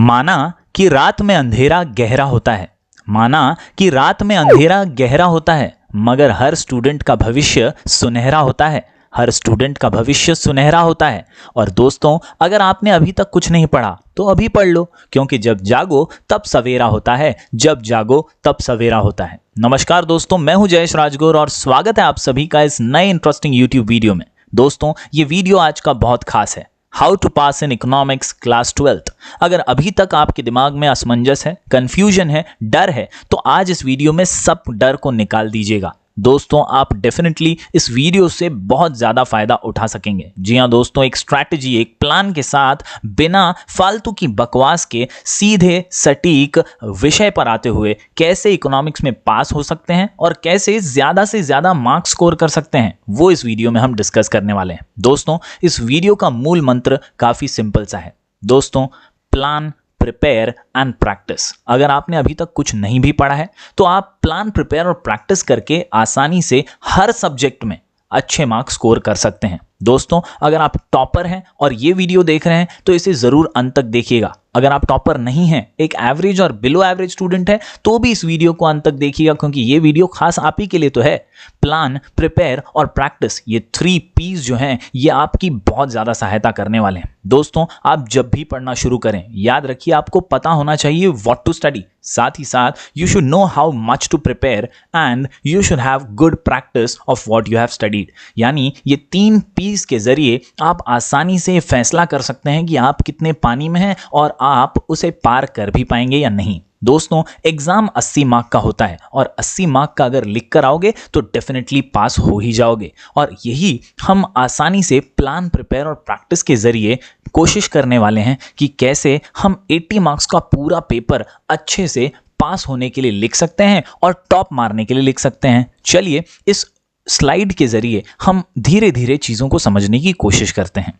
माना कि रात में अंधेरा गहरा होता है। माना कि रात में अंधेरा गहरा होता है, मगर हर स्टूडेंट का भविष्य सुनहरा होता है। हर स्टूडेंट का भविष्य सुनहरा होता है। और दोस्तों, अगर आपने अभी तक कुछ नहीं पढ़ा तो अभी पढ़ लो, क्योंकि जब जागो तब सवेरा होता है। जब जागो तब सवेरा होता है। नमस्कार दोस्तों, मैं हूं जयेश राजगुरु और स्वागत है आप सभी का इस नए इंटरेस्टिंग यूट्यूब वीडियो में। दोस्तों, ये वीडियो आज का बहुत खास है। How to pass in economics class 12th। अगर अभी तक आपके दिमाग में असमंजस है, कंफ्यूजन है, डर है, तो आज इस वीडियो में सब डर को निकाल दीजिएगा। दोस्तों, आप डेफिनेटली इस वीडियो से बहुत ज़्यादा फायदा उठा सकेंगे। जी हाँ दोस्तों, एक स्ट्रैटेजी, एक प्लान के साथ, बिना फालतू की बकवास के सीधे सटीक विषय पर आते हुए कैसे इकोनॉमिक्स में पास हो सकते हैं और कैसे ज़्यादा से ज़्यादा मार्क्स स्कोर कर सकते हैं, वो इस वीडियो में हम डिस्कस करने वाले हैं। दोस्तों, इस वीडियो का मूल मंत्र काफ़ी सिंपल सा है। दोस्तों, प्लान, प्रिपेयर एंड प्रैक्टिस। अगर आपने अभी तक कुछ नहीं भी पढ़ा है तो आप प्लान, प्रिपेयर और प्रैक्टिस करके आसानी से हर सब्जेक्ट में अच्छे मार्क्स स्कोर कर सकते हैं। दोस्तों, अगर आप टॉपर हैं और ये वीडियो देख रहे हैं तो इसे जरूर अंत तक देखिएगा। अगर आप टॉपर नहीं हैं, एक एवरेज और बिलो एवरेज स्टूडेंट है, तो भी इस वीडियो को अंत तक देखिएगा, क्योंकि ये वीडियो खास आप ही के लिए तो है। प्लान, प्रिपेयर और प्रैक्टिस, ये 3 P's जो हैं, ये आपकी बहुत ज़्यादा सहायता करने वाले हैं। दोस्तों, आप जब भी पढ़ना शुरू करें, याद रखिए आपको पता होना चाहिए व्हाट टू स्टडी। साथ ही साथ you should know how much to prepare and you should have good practice of what you have studied. यानी ये 3 P's के जरिए आप आसानी से फैसला कर सकते हैं कि आप कितने पानी में हैं और आप उसे पार कर भी पाएंगे या नहीं। दोस्तों, एग्जाम 80 मार्क का होता है और 80 मार्क का अगर लिख कर आओगे तो डेफिनेटली पास हो ही जाओगे। और यही हम आसानी से प्लान, प्रिपेयर और प्रैक्टिस के जरिए कोशिश करने वाले हैं कि कैसे हम 80 मार्क्स का पूरा पेपर अच्छे से पास होने के लिए लिख सकते हैं और टॉप मारने के लिए लिख सकते हैं। चलिए इस स्लाइड के जरिए हम धीरे धीरे चीज़ों को समझने की कोशिश करते हैं।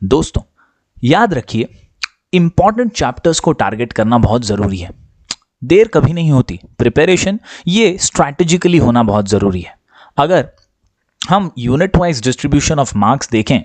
दोस्तों, याद रखिए, इंपॉर्टेंट चैप्टर्स को टारगेट करना बहुत ज़रूरी है। देर कभी नहीं होती। प्रिपरेशन ये स्ट्रैटेजिकली होना बहुत ज़रूरी है। अगर हम unit wise distribution of marks देखें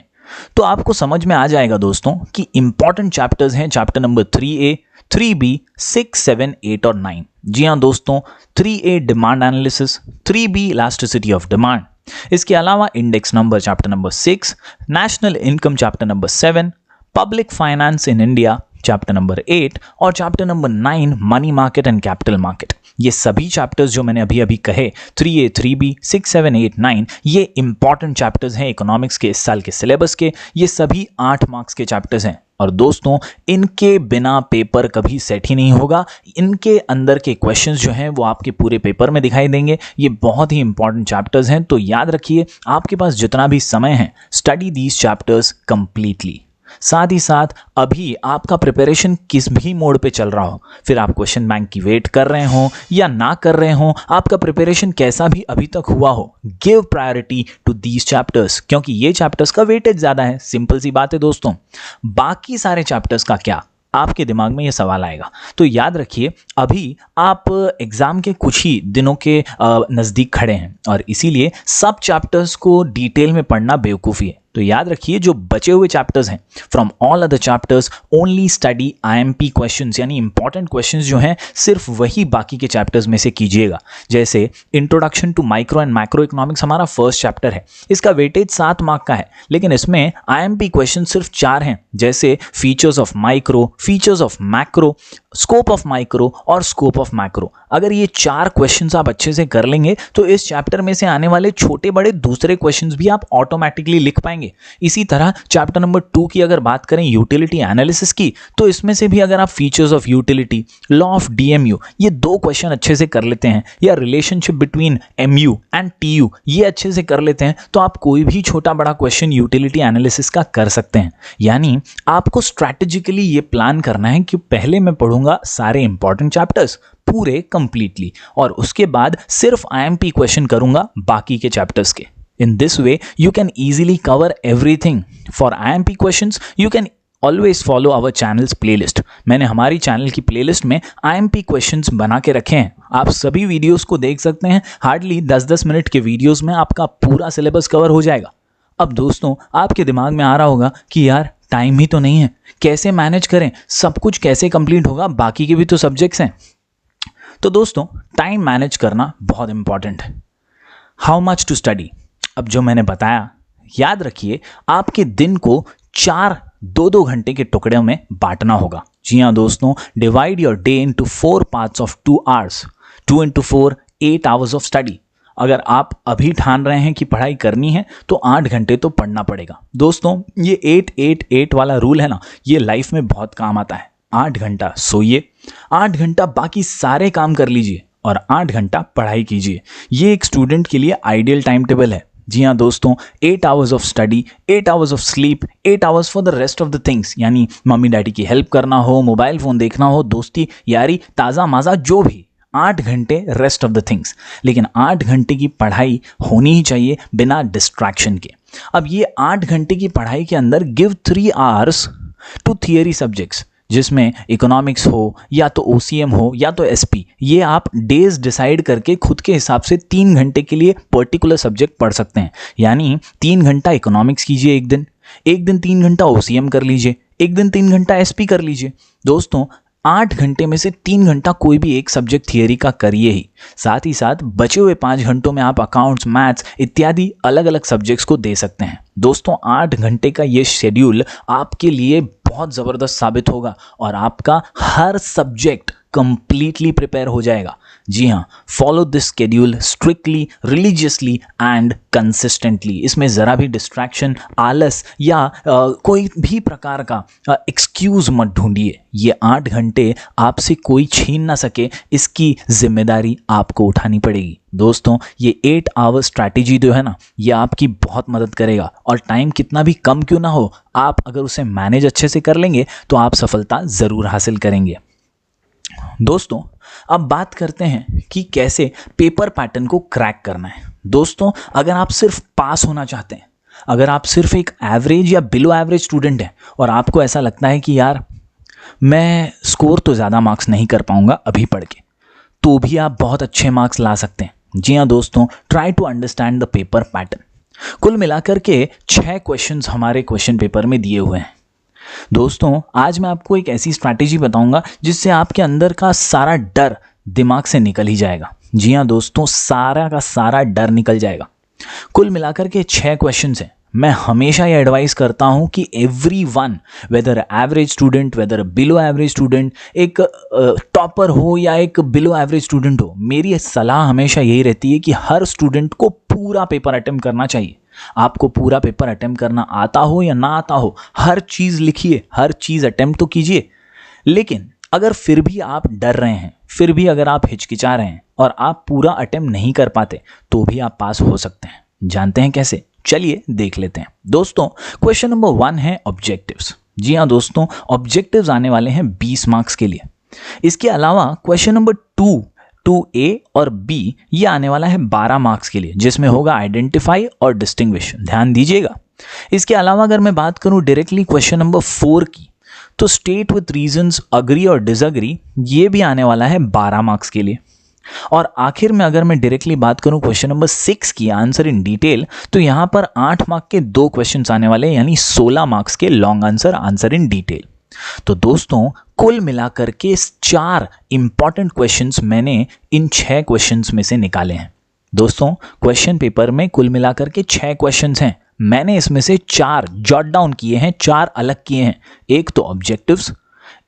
तो आपको समझ में आ जाएगा दोस्तों कि इंपॉर्टेंट चैप्टर्स हैं चैप्टर नंबर 3A, 3B, 6, 7, 8 और 9। जी हाँ दोस्तों, 3A demand analysis, 3B elasticity of demand. इसके अलावा index number chapter number 6, national income chapter number 7, public finance in India chapter number 8 और chapter number 9 money market and capital market. ये सभी chapters जो मैंने अभी अभी कहे, 3A, 3B, 6, 7, 8, 9, ये इंपॉर्टेंट चैप्टर्स हैं इकोनॉमिक्स के इस साल के सिलेबस के। ये सभी 8 मार्क्स के चैप्टर्स हैं और दोस्तों, इनके बिना पेपर कभी सेट ही नहीं होगा। इनके अंदर के क्वेश्चंस जो हैं वो आपके पूरे पेपर में दिखाई देंगे। ये बहुत ही इंपॉर्टेंट चैप्टर्स हैं, तो याद रखिए आपके पास जितना भी समय है, स्टडी दीज चैप्टर्स कंप्लीटली। साथ ही साथ अभी आपका प्रिपरेशन किस भी मोड पे चल रहा हो, फिर आप क्वेश्चन बैंक की वेट कर रहे हो या ना कर रहे हो, आपका प्रिपरेशन कैसा भी अभी तक हुआ हो, give priority to these chapters, क्योंकि ये चैप्टर्स का वेटेज ज़्यादा है। सिंपल सी बात है दोस्तों। बाकी सारे चैप्टर्स का क्या, आपके दिमाग में ये सवाल आएगा। तो याद रखिए, अभी आप एग्जाम के कुछ ही दिनों के नज़दीक खड़े हैं और इसीलिए सब चैप्टर्स को डिटेल में पढ़ना बेवकूफ़ी है। तो याद रखिए, जो बचे हुए चैप्टर्स हैं, from all other chapters only study IMP questions, यानी इंपॉर्टेंट क्वेश्चंस जो हैं सिर्फ वही बाकी के चैप्टर्स में से कीजिएगा। जैसे introduction to micro and macro economics हमारा फर्स्ट चैप्टर है, इसका वेटेज 7 मार्क का है, लेकिन इसमें IMP क्वेश्चन सिर्फ 4 हैं, जैसे features of micro, features of macro, scope of micro और स्कोप ऑफ मैक्रो। अगर ये 4 क्वेश्चंस आप अच्छे से कर लेंगे तो इस चैप्टर में से आने वाले छोटे बड़े दूसरे क्वेश्चंस भी आप ऑटोमेटिकली लिख पाएंगे। इसी तरह चैप्टर नंबर 2 की अगर बात करें यूटिलिटी एनालिसिस की, तो इसमें से भी अगर आप features of utility, law of DMU, ये 2 क्वेश्चन अच्छे से कर लेते हैं, या relationship between MU and TU, ये अच्छे से कर लेते हैं, तो आप कोई भी छोटा बड़ा क्वेश्चन यूटिलिटी एनालिसिस का कर सकते हैं। यानी आपको स्ट्रैटेजिकली ये प्लान करना है कि पहले मैं पढ़ूंगा सारे इंपॉर्टेंट चैप्टर्स पूरे कंप्लीटली और उसके बाद सिर्फ IMP क्वेश्चन करूंगा बाकी के चैप्टर्स के। In this way, you can easily cover everything. For IMP questions, you can always follow our channel's playlist. मैंने हमारी चैनल की प्लेलिस्ट में IMP questions बना के रखे हैं। आप सभी वीडियोस को देख सकते हैं। हार्डली 10-10 मिनट के वीडियोस में आपका पूरा सिलेबस कवर हो जाएगा। अब दोस्तों आपके दिमाग में आ रहा होगा कि यार टाइम ही तो नहीं है, कैसे मैनेज करें, सब कुछ कैसे कंप्लीट होगा, बाकी के भी तो सब्जेक्ट्स हैं। तो दोस्तों टाइम मैनेज करना बहुत इंपॉर्टेंट है। हाउ मच टू स्टडी, अब जो मैंने बताया याद रखिए, आपके दिन को 2 घंटे के टुकड़ों में बांटना होगा। जी हाँ दोस्तों, divide your day into 4 parts of 2 hours, 2 into 4 8 hours of study. अगर आप अभी ठान रहे हैं कि पढ़ाई करनी है तो 8 घंटे तो पढ़ना पड़ेगा। दोस्तों ये 8-8-8 वाला रूल है ना, ये लाइफ में बहुत काम आता है। 8 घंटा सोइए, 8 घंटा बाकी सारे काम कर लीजिए और 8 घंटा पढ़ाई कीजिए। ये एक स्टूडेंट के लिए आइडियल टाइम टेबल है। जी हाँ दोस्तों, 8 hours of study, 8 hours of sleep, 8 hours for the rest of the things, यानी मम्मी डैडी की हेल्प करना हो, मोबाइल फ़ोन देखना हो, दोस्ती यारी ताज़ा माज़ा जो भी, 8 घंटे रेस्ट ऑफ द थिंग्स। लेकिन 8 घंटे की पढ़ाई होनी ही चाहिए बिना डिस्ट्रैक्शन के। अब ये 8 घंटे की पढ़ाई के अंदर give 3 hours to theory subjects, जिसमें इकोनॉमिक्स हो या तो OCM हो या तो SP। ये आप डेज डिसाइड करके खुद के हिसाब से 3 घंटे के लिए पर्टिकुलर सब्जेक्ट पढ़ सकते हैं। यानी 3 घंटा इकोनॉमिक्स कीजिए एक दिन 3 घंटा OCM कर लीजिए, एक दिन 3 घंटा SP कर लीजिए। दोस्तों 8 घंटे में से 3 घंटा कोई भी एक सब्जेक्ट थियरी का करिए ही, साथ ही साथ बचे हुए 5 घंटों में आप अकाउंट्स, मैथ्स इत्यादि अलग अलग सब्जेक्ट्स को दे सकते हैं। दोस्तों 8 घंटे का ये शेड्यूल आपके लिए बहुत ज़बरदस्त साबित होगा और आपका हर सब्जेक्ट कंप्लीटली प्रिपेयर हो जाएगा। जी हाँ, follow this schedule strictly, religiously and consistently. इसमें ज़रा भी डिस्ट्रैक्शन, आलस या कोई भी प्रकार का एक्सक्यूज़ मत ढूंढिए। ये 8 घंटे आपसे कोई छीन ना सके, इसकी जिम्मेदारी आपको उठानी पड़ेगी। दोस्तों ये 8 आवर स्ट्रैटेजी जो है ना, ये आपकी बहुत मदद करेगा और टाइम कितना भी कम क्यों ना हो, आप अगर उसे मैनेज अच्छे से कर लेंगे तो आप सफलता ज़रूर हासिल करेंगे। दोस्तों अब बात करते हैं कि कैसे पेपर पैटर्न को क्रैक करना है। दोस्तों अगर आप सिर्फ पास होना चाहते हैं, अगर आप सिर्फ एक एवरेज या बिलो एवरेज स्टूडेंट हैं और आपको ऐसा लगता है कि यार मैं स्कोर तो ज़्यादा मार्क्स नहीं कर पाऊंगा अभी पढ़ के, तो भी आप बहुत अच्छे मार्क्स ला सकते हैं। जी हाँ दोस्तों, try to understand the paper pattern. कुल मिलाकर के 6 क्वेश्चंस हमारे क्वेश्चन पेपर में दिए हुए हैं। दोस्तों आज मैं आपको एक ऐसी स्ट्रैटेजी बताऊंगा जिससे आपके अंदर का सारा डर दिमाग से निकल ही जाएगा। जी हाँ दोस्तों, सारा का सारा डर निकल जाएगा। कुल मिलाकर के 6 क्वेश्चंस हैं। मैं हमेशा ये एडवाइस करता हूँ कि everyone, whether average student, whether below average student, एक टॉपर हो या एक बिलो एवरेज स्टूडेंट हो, मेरी सलाह हमेशा यही रहती है कि हर स्टूडेंट को पूरा पेपर अटेम्प्ट करना चाहिए। आपको पूरा पेपर अटेम्प्ट करना आता हो या ना आता हो, हर चीज़ लिखिए, हर चीज़ अटेम्प्ट तो कीजिए। लेकिन अगर फिर भी आप डर रहे हैं, फिर भी अगर आप हिचकिचा रहे हैं और आप पूरा अटेम्प्ट नहीं कर पाते, तो भी आप पास हो सकते हैं। जानते हैं कैसे? चलिए देख लेते हैं। दोस्तों क्वेश्चन नंबर 1 है ऑब्जेक्टिव्स। जी हाँ दोस्तों, ऑब्जेक्टिव्स आने वाले हैं 20 मार्क्स के लिए। इसके अलावा क्वेश्चन नंबर 2A और B ये आने वाला है 12 मार्क्स के लिए, जिसमें होगा आइडेंटिफाई और डिस्टिंग्विश। ध्यान दीजिएगा। इसके अलावा अगर मैं बात करूं डायरेक्टली क्वेश्चन नंबर 4 की, तो स्टेट विथ रीजंस, अग्री और डिसअग्री, ये भी आने वाला है 12 मार्क्स के लिए। और आखिर में अगर मैं डायरेक्टली बात करूं क्वेश्चन नंबर 6 की, आंसर इन डिटेल, तो यहां पर 8 मार्क्स के 2 क्वेश्चंस आने वाले हैं, यानी 16 मार्क्स के लॉन्ग आंसर इन डिटेल। तो दोस्तों कुल मिलाकर के 4 इंपॉर्टेंट क्वेश्चंस मैंने इन 6 क्वेश्चंस में से निकाले हैं। दोस्तों क्वेश्चन पेपर में कुल मिलाकर के 6 क्वेश्चंस हैं, मैंने इसमें से 4 जॉट डाउन किए हैं, 4 अलग किए हैं। एक तो ऑब्जेक्टिव्स,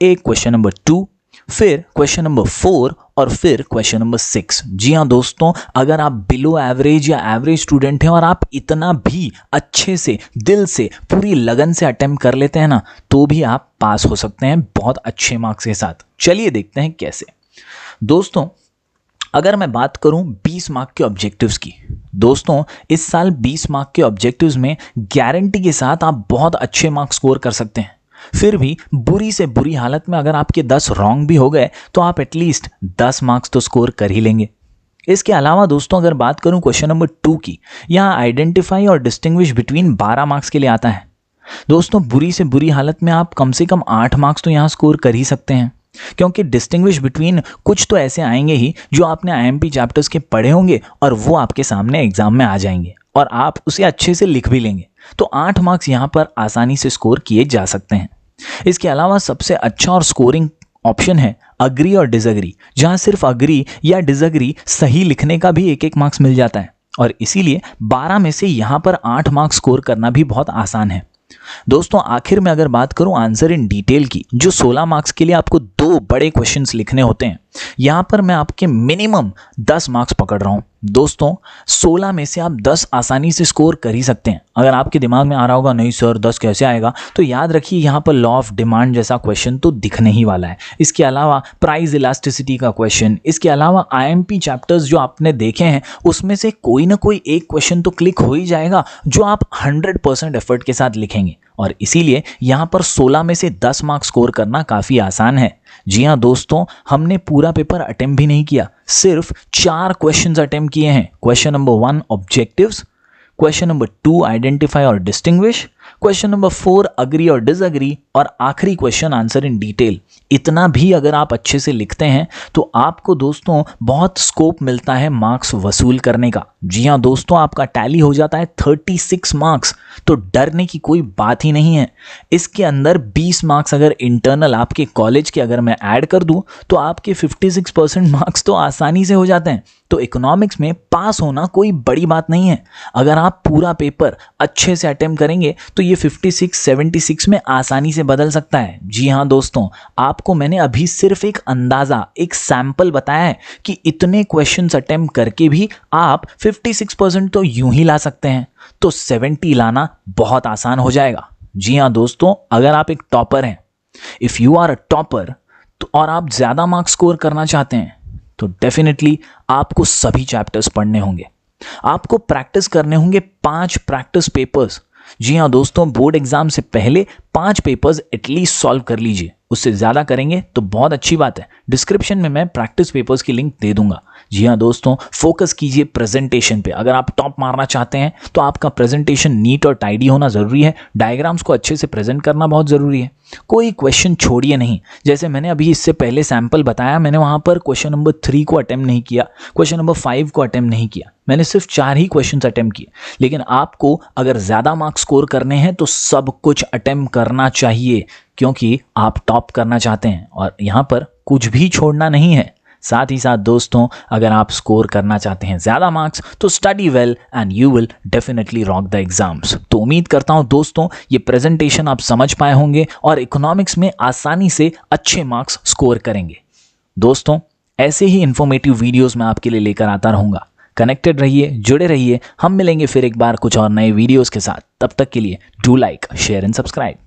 एक क्वेश्चन नंबर 2, फिर क्वेश्चन नंबर 4 और फिर क्वेश्चन नंबर 6। जी हाँ दोस्तों, अगर आप बिलो एवरेज या एवरेज स्टूडेंट हैं और आप इतना भी अच्छे से, दिल से, पूरी लगन से अटेम्प्ट कर लेते हैं ना, तो भी आप पास हो सकते हैं बहुत अच्छे मार्क्स के साथ। चलिए देखते हैं कैसे। दोस्तों अगर मैं बात करूं 20 मार्क के ऑब्जेक्टिव्स की, दोस्तों इस साल 20 मार्क के ऑब्जेक्टिव्स में गारंटी के साथ आप बहुत अच्छे मार्क्स स्कोर कर सकते हैं। फिर भी बुरी से बुरी हालत में अगर आपके 10 रॉन्ग भी हो गए तो आप एटलीस्ट 10 मार्क्स तो स्कोर कर ही लेंगे। इसके अलावा दोस्तों अगर बात करूं क्वेश्चन नंबर 2 की, यहाँ आइडेंटिफाई और डिस्टिंग्विश बिटवीन 12 मार्क्स के लिए आता है। दोस्तों बुरी से बुरी हालत में आप कम से कम 8 मार्क्स तो यहाँ स्कोर कर ही सकते हैं, क्योंकि डिस्टिंग्विश बिटवीन कुछ तो ऐसे आएंगे ही जो आपने IMP चैप्टर्स के पढ़े होंगे और वो आपके सामने एग्जाम में आ जाएंगे और आप उसे अच्छे से लिख भी लेंगे। तो 8 मार्क्स यहाँ पर आसानी से स्कोर किए जा सकते हैं। इसके अलावा सबसे अच्छा और स्कोरिंग ऑप्शन है अग्री और डिसअग्री, जहां सिर्फ अग्री या डिसअग्री सही लिखने का भी 1-1 मार्क्स मिल जाता है और इसीलिए 12 में से यहाँ पर 8 मार्क्स स्कोर करना भी बहुत आसान है। दोस्तों आखिर में अगर बात करूं आंसर इन डिटेल की, जो 16 मार्क्स के लिए आपको 2 बड़े क्वेश्चंस लिखने होते हैं, यहां पर मैं आपके मिनिमम 10 मार्क्स पकड़ रहा हूं। दोस्तों 16 में से आप 10 आसानी से स्कोर कर ही सकते हैं। अगर आपके दिमाग में आ रहा होगा नहीं सर 10 कैसे आएगा, तो याद रखिए यहां पर लॉ ऑफ डिमांड जैसा क्वेश्चन तो दिखने ही वाला है। इसके अलावा प्राइस इलास्टिसिटी का क्वेश्चन, इसके अलावा IMP चैप्टर्स जो आपने देखे हैं उसमें से कोई ना कोई एक क्वेश्चन तो क्लिक हो ही जाएगा जो आप 100% एफर्ट के साथ लिखेंगे और इसीलिए यहां पर 16 में से 10 मार्क्स स्कोर करना काफी आसान है। जी हाँ दोस्तों, हमने पूरा पेपर अटेम्प्ट भी नहीं किया, सिर्फ 4 क्वेश्चंस अटेम्प्ट किए हैं। Question number 1 objectives, question number 2 identify और डिस्टिंग्विश, क्वेश्चन नंबर 4 अग्री और डिसअग्री और आखिरी क्वेश्चन आंसर इन डिटेल। इतना भी अगर आप अच्छे से लिखते हैं तो आपको दोस्तों बहुत स्कोप मिलता है मार्क्स वसूल करने का। जी हाँ दोस्तों, आपका टैली हो जाता है 36 मार्क्स, तो डरने की कोई बात ही नहीं है। इसके अंदर 20 मार्क्स अगर इंटरनल आपके कॉलेज के अगर मैं ऐड कर दूं तो आपके 56% मार्क्स तो आसानी से हो जाते हैं। तो इकोनॉमिक्स में पास होना कोई बड़ी बात नहीं है। अगर आप पूरा पेपर अच्छे से अटेम्प्ट करेंगे तो ये 56-76 में आसानी से बदल सकता है। जी हाँ दोस्तों, आपको मैंने अभी सिर्फ एक अंदाजा, एक सैंपल बताया है कि इतने क्वेश्चंस अटेम्प्ट करके भी आप 56% तो यूं ही ला सकते हैं, तो 70 लाना बहुत आसान हो जाएगा। जी हाँ दोस्तों, अगर आप एक टॉपर हैं, if you are a topper, तो और आप ज्यादा मार्क्स स्कोर करना चाहते हैं तो डेफिनेटली आपको सभी चैप्टर्स पढ़ने होंगे। आपको प्रैक्टिस करने होंगे 5 प्रैक्टिस पेपर्स। जी हाँ दोस्तों, बोर्ड एग्जाम से पहले 5 पेपर्स एटलीस्ट सॉल्व कर लीजिए। उससे ज़्यादा करेंगे तो बहुत अच्छी बात है। डिस्क्रिप्शन में मैं प्रैक्टिस पेपर्स की लिंक दे दूंगा। जी हाँ दोस्तों, फोकस कीजिए प्रेजेंटेशन पे। अगर आप टॉप मारना चाहते हैं तो आपका प्रेजेंटेशन नीट और टाइडी होना ज़रूरी है। डायग्राम्स को अच्छे से प्रेजेंट करना बहुत ज़रूरी है। कोई क्वेश्चन छोड़िए नहीं। जैसे मैंने अभी इससे पहले सैंपल बताया, मैंने वहाँ पर क्वेश्चन नंबर 3 को अटेम्प्ट नहीं किया, क्वेश्चन नंबर 5 को अटेम्प्ट नहीं किया, मैंने सिर्फ 4 ही क्वेश्चन अटेम्प्ट किए। लेकिन आपको अगर ज़्यादा मार्क्स स्कोर करने हैं तो सब कुछ अटेम्प्ट करना चाहिए, क्योंकि आप टॉप करना चाहते हैं और यहाँ पर कुछ भी छोड़ना नहीं है। साथ ही साथ दोस्तों, अगर आप स्कोर करना चाहते हैं ज़्यादा मार्क्स तो study well and you will definitely rock the exams. तो उम्मीद करता हूं दोस्तों ये प्रेजेंटेशन आप समझ पाए होंगे और इकोनॉमिक्स में आसानी से अच्छे मार्क्स स्कोर करेंगे। दोस्तों ऐसे ही इंफॉर्मेटिव वीडियोस मैं आपके लिए लेकर आता रहूँगा। कनेक्टेड रहिए, जुड़े रहिए। हम मिलेंगे फिर एक बार कुछ और नए वीडियोज़ के साथ। तब तक के लिए do like, share and subscribe.